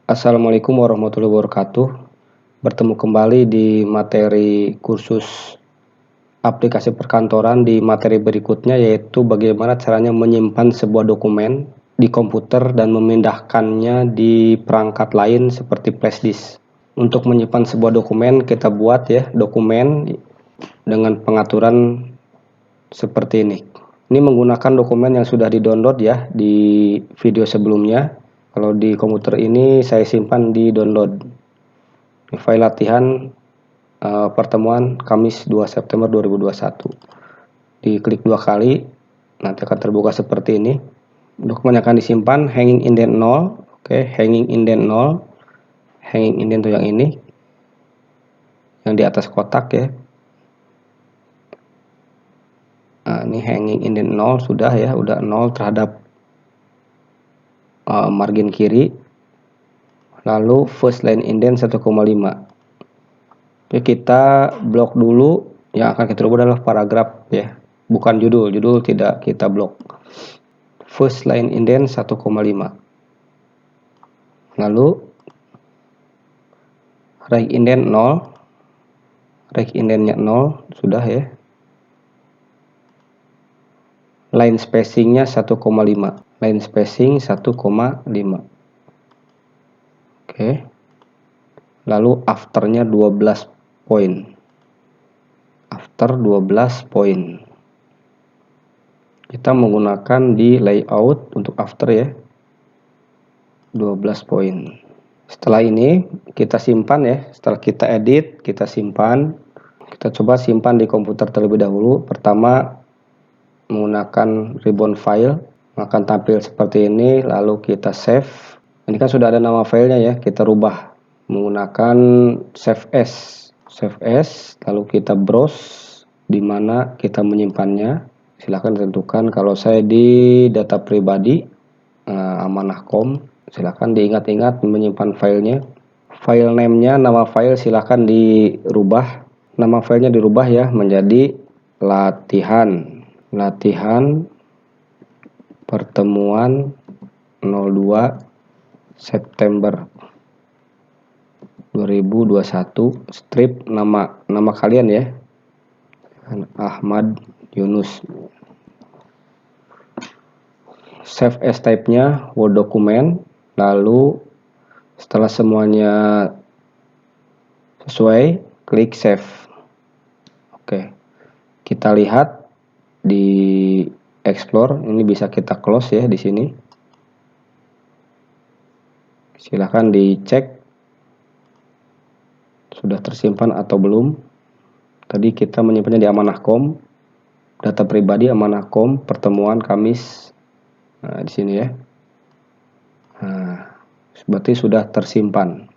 Assalamualaikum warahmatullahi wabarakatuh. Bertemu kembali di materi kursus aplikasi perkantoran di materi berikutnya, yaitu bagaimana caranya menyimpan sebuah dokumen di komputer dan memindahkannya di perangkat lain seperti flash disk. Untuk menyimpan sebuah dokumen, kita buat ya dokumen dengan pengaturan seperti ini. Ini menggunakan dokumen yang sudah di-download ya di video sebelumnya. Kalau di komputer ini saya simpan di download. Ini file latihan pertemuan Kamis 2 September 2021. Diklik 2 kali, nanti akan terbuka seperti ini. Dokumen yang akan disimpan hanging indent 0. Oke, hanging indent 0. Hanging indent itu yang ini. Yang di atas kotak ya. Nah, ini hanging indent 0 sudah ya, udah 0 terhadap margin kiri. Lalu first line indent 1,5. Oke, kita blok dulu. Yang akan kita rubah adalah paragraf ya, bukan judul. Judul tidak kita blok. First line indent 1,5. Lalu right indent 0. Right indentnya 0 sudah ya. Line spacingnya 1,5. Line spacing 1,5. Oke. Lalu afternya 12 poin. After 12 poin. Kita menggunakan di layout untuk after ya. 12 poin. Setelah ini kita simpan ya. Setelah kita edit, kita simpan. Kita coba simpan di komputer terlebih dahulu. Pertama menggunakan ribbon file, akan tampil seperti ini. Lalu kita save. Ini kan sudah ada nama filenya ya, kita rubah menggunakan save as. Save as, lalu kita browse di mana kita menyimpannya. Silahkan tentukan. Kalau saya di data pribadi amanah.com, silahkan diingat-ingat menyimpan filenya. File name-nya, nama file silahkan dirubah. Nama filenya dirubah ya menjadi latihan pertemuan 02 September 2021. Strip nama kalian ya, Ahmad Yunus. Save as type-nya Word document. Lalu setelah semuanya sesuai, klik save. Oke, kita lihat di Explore, ini bisa kita close ya di sini. Silahkan dicek sudah tersimpan atau belum. Tadi kita menyimpannya di amanah.com, data pribadi amanah.com, pertemuan Kamis. Nah, di sini ya. Nah, berarti sudah tersimpan.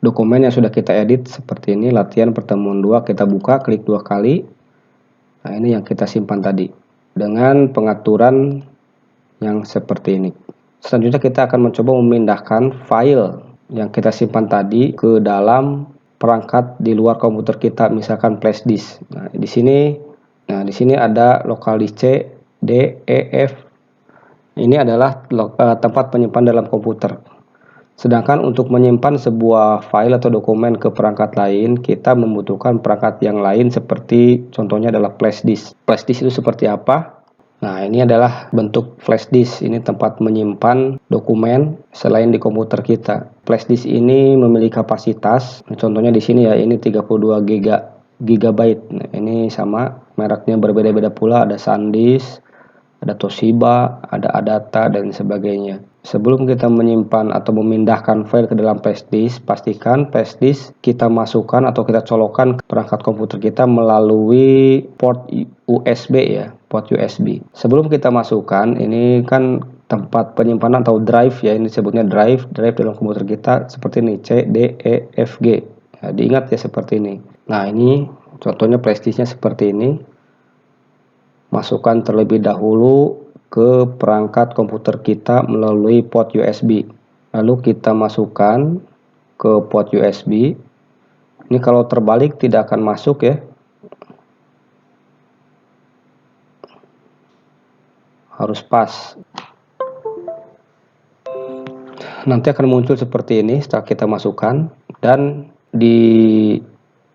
Dokumen yang sudah kita edit seperti ini, latihan pertemuan 2, kita buka, klik 2 kali. Nah, ini yang kita simpan tadi dengan pengaturan yang seperti ini. Selanjutnya kita akan mencoba memindahkan file yang kita simpan tadi ke dalam perangkat di luar komputer kita, misalkan flash disk. Nah, di sini ada local disk C, D, E, F. Ini adalah tempat penyimpan dalam komputer. Sedangkan untuk menyimpan sebuah file atau dokumen ke perangkat lain, kita membutuhkan perangkat yang lain seperti contohnya adalah flash disk. Flash disk itu seperti apa? Nah, ini adalah bentuk flash disk. Ini tempat menyimpan dokumen selain di komputer kita. Flash disk ini memiliki kapasitas, contohnya di sini ya, ini 32 GB. Nah, ini sama, mereknya berbeda-beda pula, ada SanDisk, ada Toshiba, ada Adata, dan sebagainya. Sebelum kita menyimpan atau memindahkan file ke dalam flash disk, pastikan flash disk kita masukkan atau kita colokkan ke perangkat komputer kita melalui port USB ya, port USB. Sebelum kita masukkan, ini kan tempat penyimpanan atau drive ya, ini disebutnya drive dalam komputer kita seperti ini, C, D, E, F, G. Nah, diingat ya seperti ini. Nah, ini contohnya flash disknya seperti ini. Masukkan terlebih dahulu ke perangkat komputer kita melalui port USB. Lalu kita masukkan ke port USB. Ini kalau terbalik tidak akan masuk ya. Harus pas. nanti akan muncul seperti ini setelah kita masukkan, dan di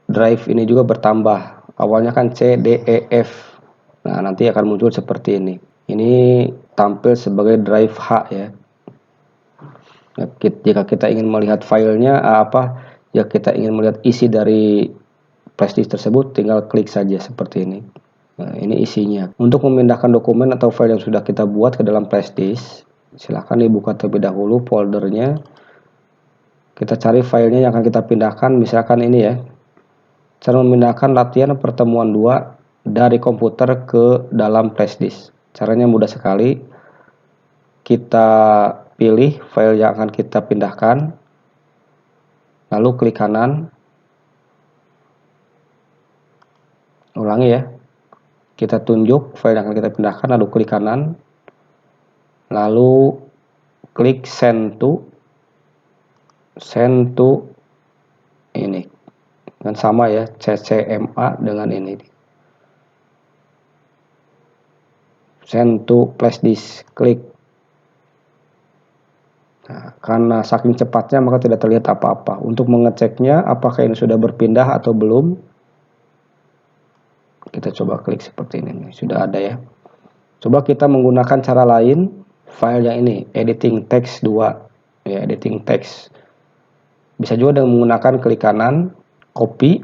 drive ini juga bertambah. Awalnya kan C, D, E, F. Nah, nanti akan muncul seperti ini. Ini tampil sebagai drive H ya. Jika kita ingin melihat filenya ya kita ingin melihat isi dari flash disk tersebut, tinggal klik saja seperti ini. Nah, ini isinya. Untuk memindahkan dokumen atau file yang sudah kita buat ke dalam flash disk, silahkan dibuka terlebih dahulu foldernya. Kita cari filenya yang akan kita pindahkan, misalkan ini ya. Cara memindahkan latihan pertemuan 2 dari komputer ke dalam flash disk. Caranya mudah sekali. Kita pilih file yang akan kita pindahkan, lalu klik kanan. Ulangi ya. Kita tunjuk file yang akan kita pindahkan, lalu klik kanan, lalu klik send to ini, dan sama ya, CCMA dengan ini, send to flash disk, klik. Nah, karena saking cepatnya maka tidak terlihat apa-apa. Untuk mengeceknya apakah ini sudah berpindah atau belum, kita coba klik seperti ini. Sudah ada ya. Coba kita menggunakan cara lain, file yang ini, editing text 2 ya, editing text. Bisa juga dengan menggunakan klik kanan, copy,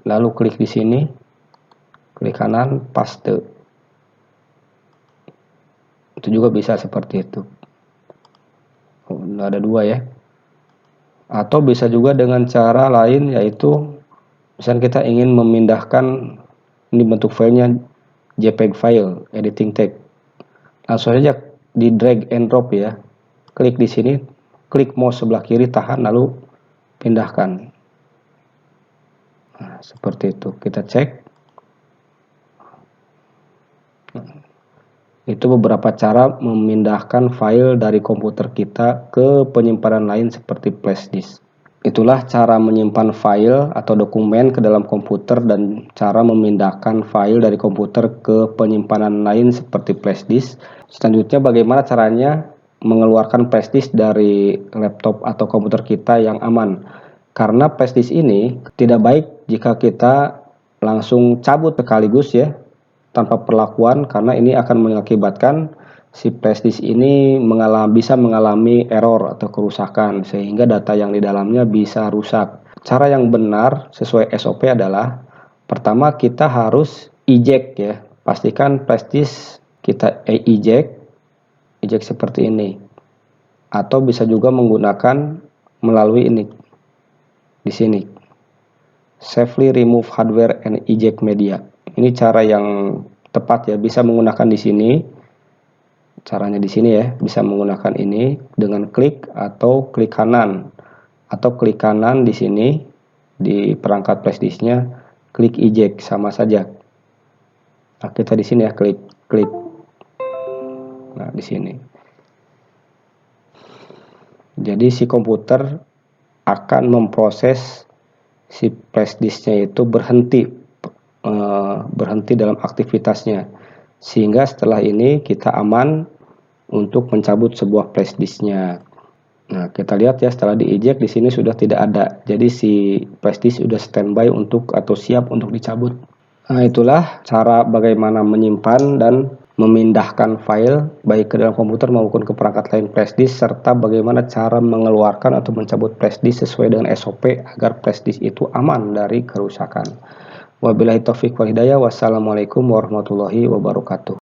lalu klik di sini, klik kanan, paste. Itu juga bisa seperti itu. Ada 2 ya. Atau bisa juga dengan cara lain, yaitu misalnya kita ingin memindahkan ini bentuk filenya JPEG file, editing text. Langsung saja di drag and drop ya. Klik di sini, klik mouse sebelah kiri, tahan, lalu pindahkan. Nah, seperti itu. Kita cek. Itu beberapa cara memindahkan file dari komputer kita ke penyimpanan lain seperti flash disk. Itulah cara menyimpan file atau dokumen ke dalam komputer dan cara memindahkan file dari komputer ke penyimpanan lain seperti flash disk. Selanjutnya bagaimana caranya mengeluarkan flash disk dari laptop atau komputer kita yang aman. Karena flash disk ini tidak baik jika kita langsung cabut sekaligus ya, tanpa perlakuan, karena ini akan mengakibatkan si flash disk ini bisa mengalami error atau kerusakan sehingga data yang di dalamnya bisa rusak. Cara yang benar sesuai SOP adalah pertama kita harus eject ya. Pastikan flash disk kita eject seperti ini. Atau bisa juga menggunakan melalui ini di sini. Safely remove hardware and eject media. Ini cara yang tepat ya, bisa menggunakan di sini. Caranya di sini ya, bisa menggunakan ini dengan klik atau klik kanan. Atau klik kanan di sini di perangkat flash disknya, klik eject sama saja. Nah, kita di sini ya klik. Nah, di sini. Jadi si komputer akan memproses si flash disknya itu berhenti dalam aktivitasnya, sehingga setelah ini kita aman untuk mencabut sebuah flash disknya. Nah, kita lihat ya, setelah di eject di sini sudah tidak ada, jadi si flash disk sudah standby untuk atau siap untuk dicabut. Nah, itulah cara bagaimana menyimpan dan memindahkan file baik ke dalam komputer maupun ke perangkat lain flash disk, serta bagaimana cara mengeluarkan atau mencabut flash disk sesuai dengan SOP agar flash disk itu aman dari kerusakan. Wabillahi taufiq wal hidayah. Wassalamualaikum warahmatullahi wabarakatuh.